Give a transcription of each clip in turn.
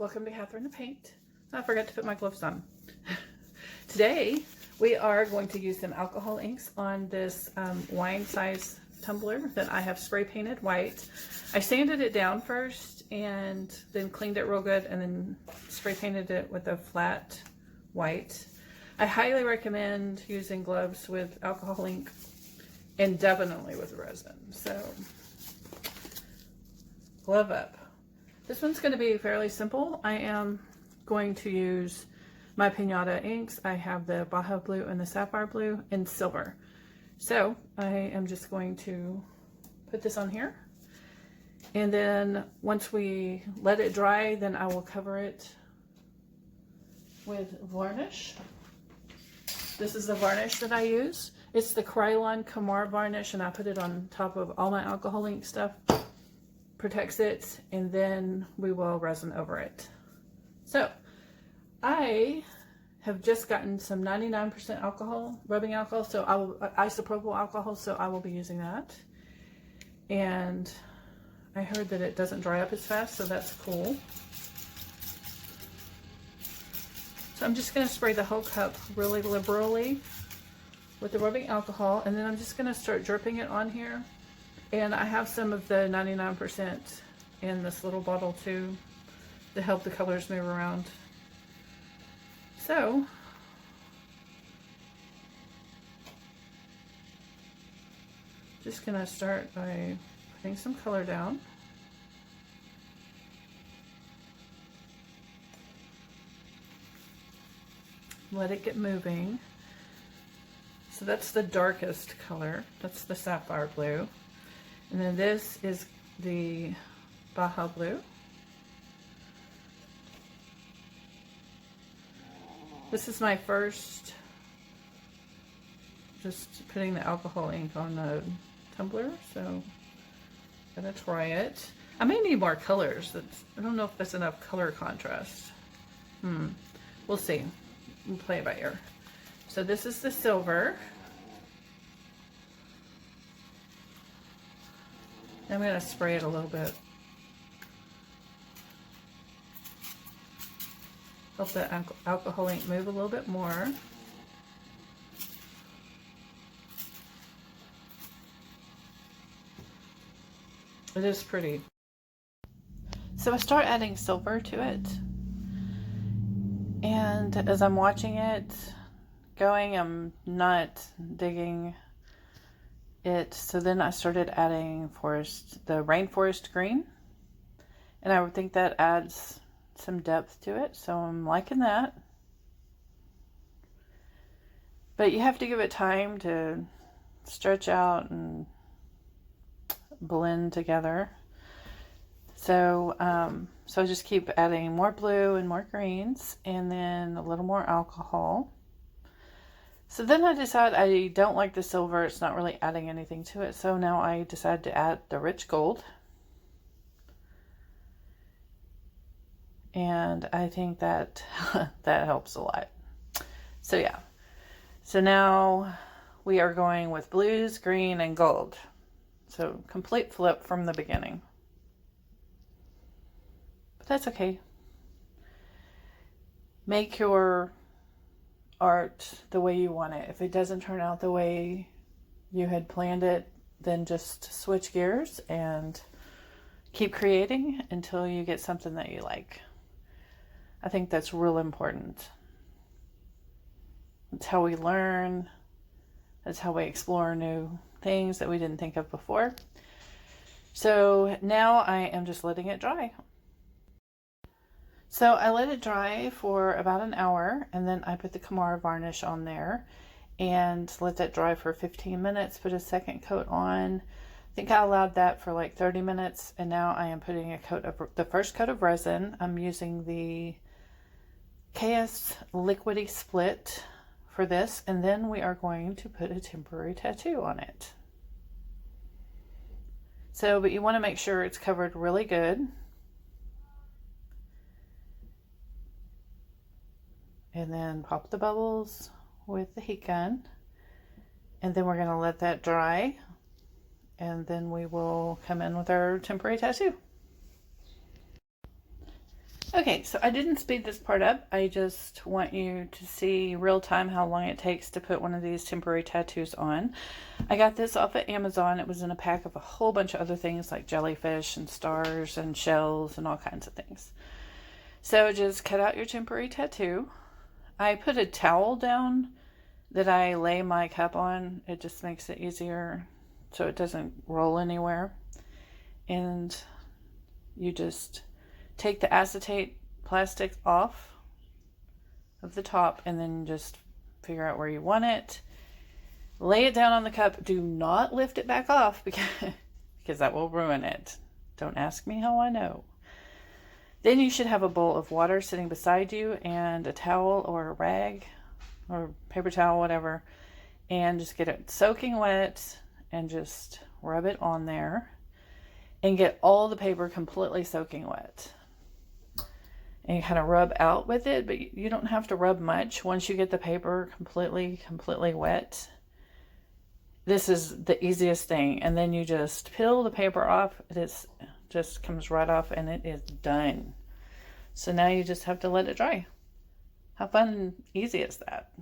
welcome to Catherine the Paint. I forgot to put my gloves on. Today we are going to use some alcohol inks on this wine size tumbler that I have spray painted white. I sanded it down first and then cleaned it real good and then spray painted it with a flat white. I highly recommend using gloves with alcohol ink and definitely with resin. So glove up. This one's going to be fairly simple. I am going to use my Pinata inks. I have the Baja blue and the Sapphire blue and silver. So I am just going to put this on here. And then once we let it dry, then I will cover it with varnish. This is the varnish that I use. It's the Krylon Kamar varnish, and I put it on top of all my alcohol ink stuff. Protects it, and then we will resin over it. So I have just gotten some 99% alcohol, rubbing alcohol, so I will, isopropyl alcohol, so I will be using that. And I heard that it doesn't dry up as fast, so that's cool. So I'm just going to spray the whole cup really liberally with the rubbing alcohol, and then I'm just going to start dripping it on here. And I have some of the 99% in this little bottle too to help the colors move around. So just gonna start by putting some color down. Let it get moving. So that's the darkest color. That's the Sapphire blue. And then this is the Baja blue. This is my first, just putting the alcohol ink on the tumbler, so I'm gonna try it. I may need more colors. I don't know if that's enough color contrast. We'll see. We'll play it by ear. So this is the silver. I'm going to spray it a little bit. Help the alcohol ink move a little bit more. It is pretty. So I start adding silver to it. And as I'm watching it going, I'm not digging it. So then I started adding the Rainforest green, and I would think that adds some depth to it, so I'm liking that. But you have to give it time to stretch out and blend together. So so I just keep adding more blue and more greens, and then a little more alcohol. So then I decide I don't like the silver. It's not really adding anything to it. So now I decide to add the rich gold. And I think that that helps a lot. So yeah. So now we are going with blues, green, and gold. So complete flip from the beginning. But that's okay. Make your art the way you want it. If it doesn't turn out the way you had planned it, then just switch gears and keep creating until you get something that you like. I think that's real important. It's how we learn. That's how we explore new things that we didn't think of before. So now I am just letting it dry. So I let it dry for about an hour, and then I put the Kamar varnish on there and let that dry for 15 minutes, put a second coat on. I think I allowed that for like 30 minutes, and now I am putting the first coat of resin. I'm using the KS Liquidty split for this, and then we are going to put a temporary tattoo on it. So, but you want to make sure it's covered really good. And then pop the bubbles with the heat gun. And then we're going to let that dry. And then we will come in with our temporary tattoo. Okay, so I didn't speed this part up. I just want you to see real time how long it takes to put one of these temporary tattoos on. I got this off of Amazon. It was in a pack of a whole bunch of other things like jellyfish and stars and shells and all kinds of things. So just cut out your temporary tattoo. I put a towel down that I lay my cup on. It just makes it easier so it doesn't roll anywhere. And you just take the acetate plastic off of the top and then just figure out where you want it. Lay it down on the cup. Do not lift it back off because that will ruin it. Don't ask me how I know. Then you should have a bowl of water sitting beside you and a towel or a rag or paper towel, whatever, and just get it soaking wet and just rub it on there and get all the paper completely soaking wet. And you kind of rub out with it, but you don't have to rub much. Once you get the paper completely wet, this is the easiest thing. And then you just peel the paper off. It just comes right off and it is done. So now you just have to let it dry. How fun and easy is that?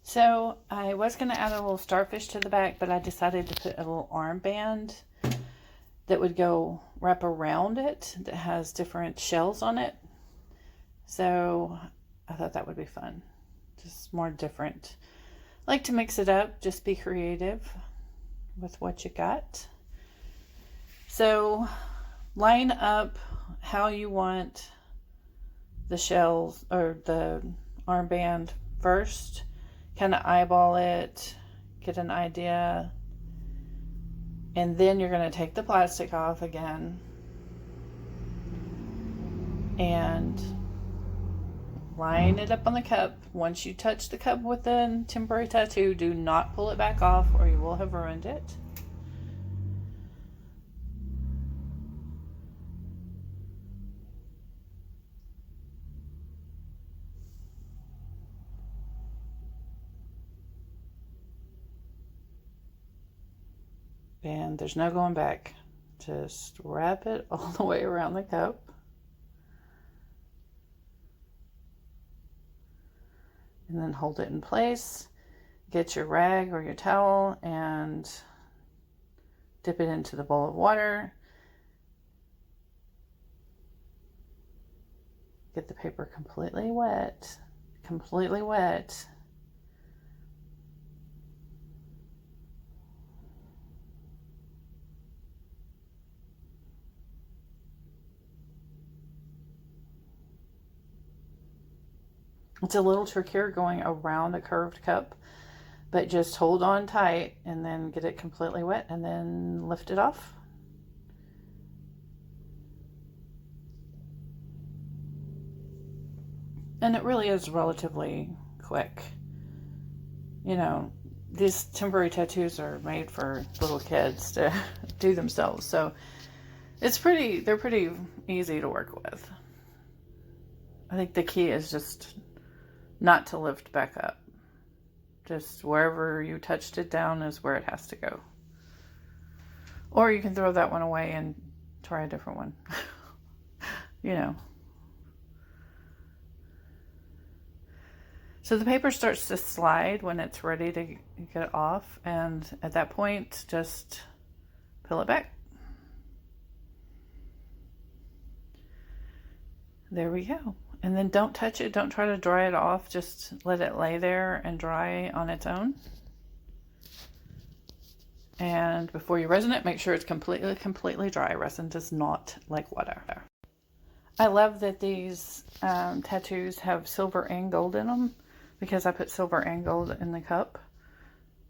So I was going to add a little starfish to the back, but I decided to put a little armband that would go wrap around it that has different shells on it. So I thought that would be fun. Just more different. I like to mix it up, just be creative with what you got. So line up how you want the shells or the armband first. Kind of eyeball it, get an idea. And then you're going to take the plastic off again and line it up on the cup. Once you touch the cup with the temporary tattoo, do not pull it back off or you will have ruined it. And there's no going back. Just wrap it all the way around the cup. And then hold it in place. Get your rag or your towel and dip it into the bowl of water. Get the paper completely wet. Completely wet. It's a little trickier going around a curved cup, but just hold on tight and then get it completely wet and then lift it off. And it really is relatively quick. You know, these temporary tattoos are made for little kids to do themselves. So they're pretty easy to work with. I think the key is just not to lift back up. Just wherever you touched it down is where it has to go. Or you can throw that one away and try a different one. You know. So the paper starts to slide when it's ready to get off, and at that point just peel it back. There we go. And then don't touch it. Don't try to dry it off. Just let it lay there and dry on its own. And before you resin it, make sure it's completely dry. Resin does not like water. I love that these tattoos have silver and gold in them because I put silver and gold in the cup.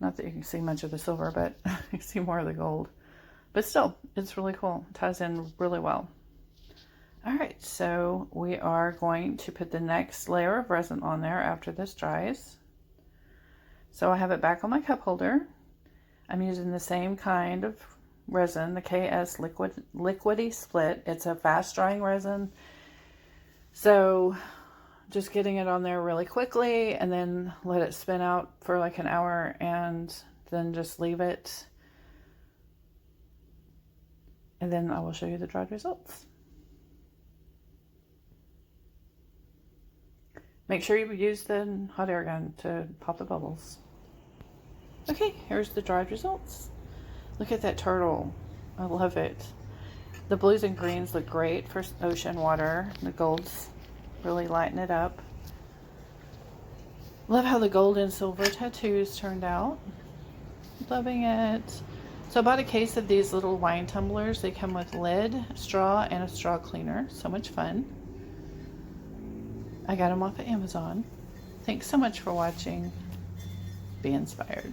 Not that you can see much of the silver, but you can see more of the gold. But still, it's really cool. It ties in really well. All right, so we are going to put the next layer of resin on there after this dries. So I have it back on my cup holder. I'm using the same kind of resin, the KS Liquidty Split. It's a fast drying resin. So just getting it on there really quickly and then let it spin out for like an hour and then just leave it. And then I will show you the dried results. Make sure you use the hot air gun to pop the bubbles. Okay, here's the dried results. Look at that turtle. I love it. The blues and greens look great for ocean water. The golds really lighten it up. Love how the gold and silver tattoos turned out. Loving it. So I bought a case of these little wine tumblers. They come with lid, straw, and a straw cleaner. So much fun. I got them off of Amazon. Thanks so much for watching. Be inspired.